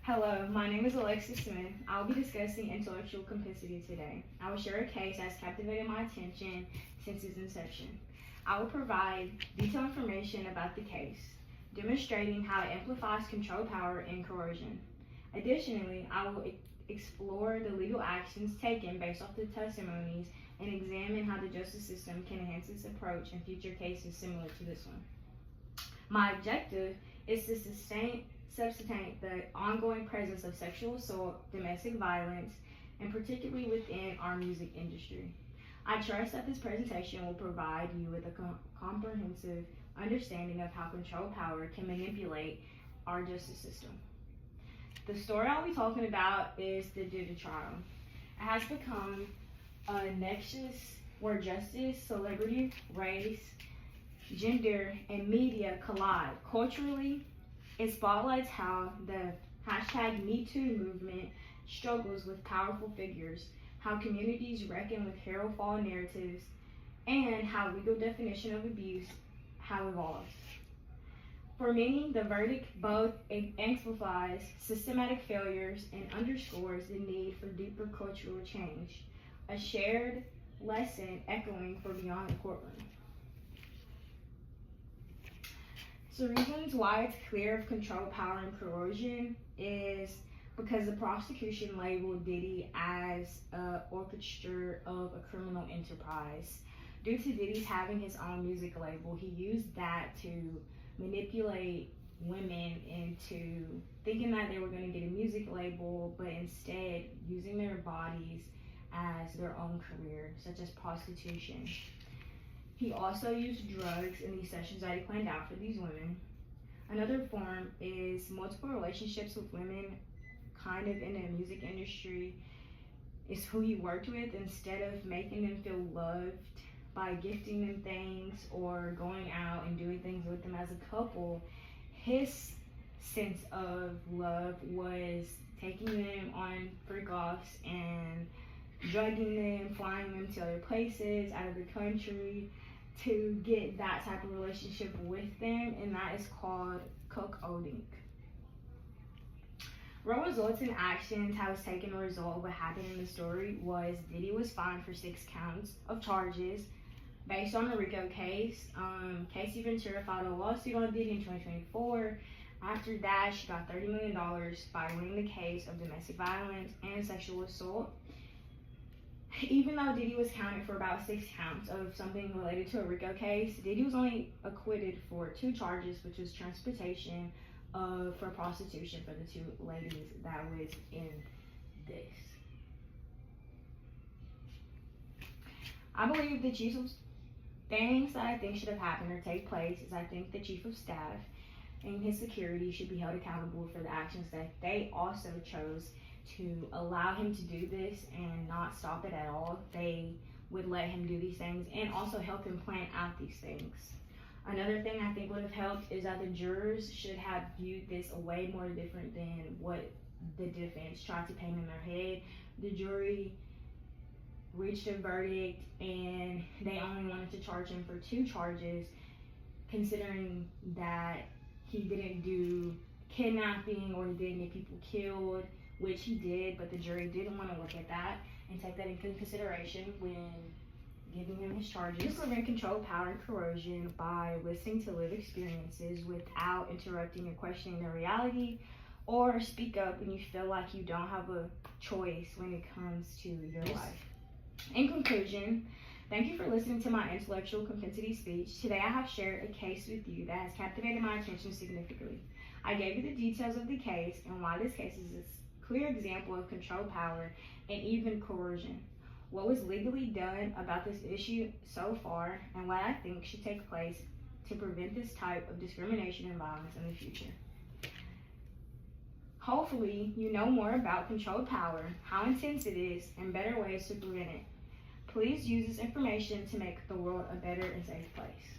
Hello, my name is Alexis Smith. I will be discussing intellectual complicity today. I will share a case that has captivated my attention since its inception. I will provide detailed information about the case, demonstrating how it amplifies control, power, and coercion. Additionally, I will explore the legal actions taken based off the testimonies and examine how the justice system can enhance its approach in future cases similar to this one. My objective is to substantiate the ongoing presence of sexual assault, domestic violence, and particularly within our music industry. I trust that this presentation will provide you with a comprehensive understanding of how control power can manipulate our justice system. The story I'll be talking about is the Diddy trial. It has become a nexus where justice, celebrity, race, gender, and media collide. Culturally, it spotlights how the #MeToo movement struggles with powerful figures, how communities reckon with hero-fall narratives, and how legal definition of abuse have evolved. For many, the verdict both amplifies systematic failures and underscores the need for deeper cultural change, a shared lesson echoing for beyond the courtroom. So reasons why it's clear of control, power, and coercion is because the prosecution labeled Diddy as an orchestrator of a criminal enterprise. Due to Diddy's having his own music label, he used that to manipulate women into thinking that they were going to get a music label, but instead using their bodies as their own career, such as prostitution. He also used drugs in these sessions that he planned out for these women. Another form is multiple relationships with women, kind of in the music industry, is who he worked with. Instead of making them feel loved by gifting them things or going out and doing things with them as a couple, his sense of love was taking them on freak-offs and drugging them, flying them to other places, out of the country, to get that type of relationship with them, and that is called cuckolding. Real results and actions have taken a result of what happened in the story was Diddy was fined for 6 counts of charges based on the RICO case. Casey Ventura filed a lawsuit on Diddy in 2024. After that, she got $30 million by winning the case of domestic violence and sexual assault. Even though Diddy was counted for about 6 counts of something related to a RICO case, Diddy was only acquitted for 2 charges, which was transportation for prostitution for the 2 ladies that was in this. I believe the chief of things that I think should have happened or take place is I think the chief of staff and his security should be held accountable for the actions that they also chose to allow him to do this and not stop it at all. They would let him do these things and also help him plan out these things. Another thing I think would have helped is that the jurors should have viewed this a way more different than what the defense tried to paint in their head. The jury reached a verdict and they only wanted to charge him for 2 charges, considering that he didn't do kidnapping or he didn't get people killed, which he did, but the jury didn't want to look at that and take that into consideration when giving him his charges. You prevent control, power, and coercion by listening to lived experiences without interrupting or questioning their reality, or speak up when you feel like you don't have a choice when it comes to your life. In conclusion, thank you for listening to my intellectual complicity speech. Today I have shared a case with you that has captivated my attention significantly. I gave you the details of the case and why this case is a clear example of control, power, and even coercion. What was legally done about this issue so far, and what I think should take place to prevent this type of discrimination and violence in the future. Hopefully, you know more about controlled power, how intense it is, and better ways to prevent it. Please use this information to make the world a better and safe place.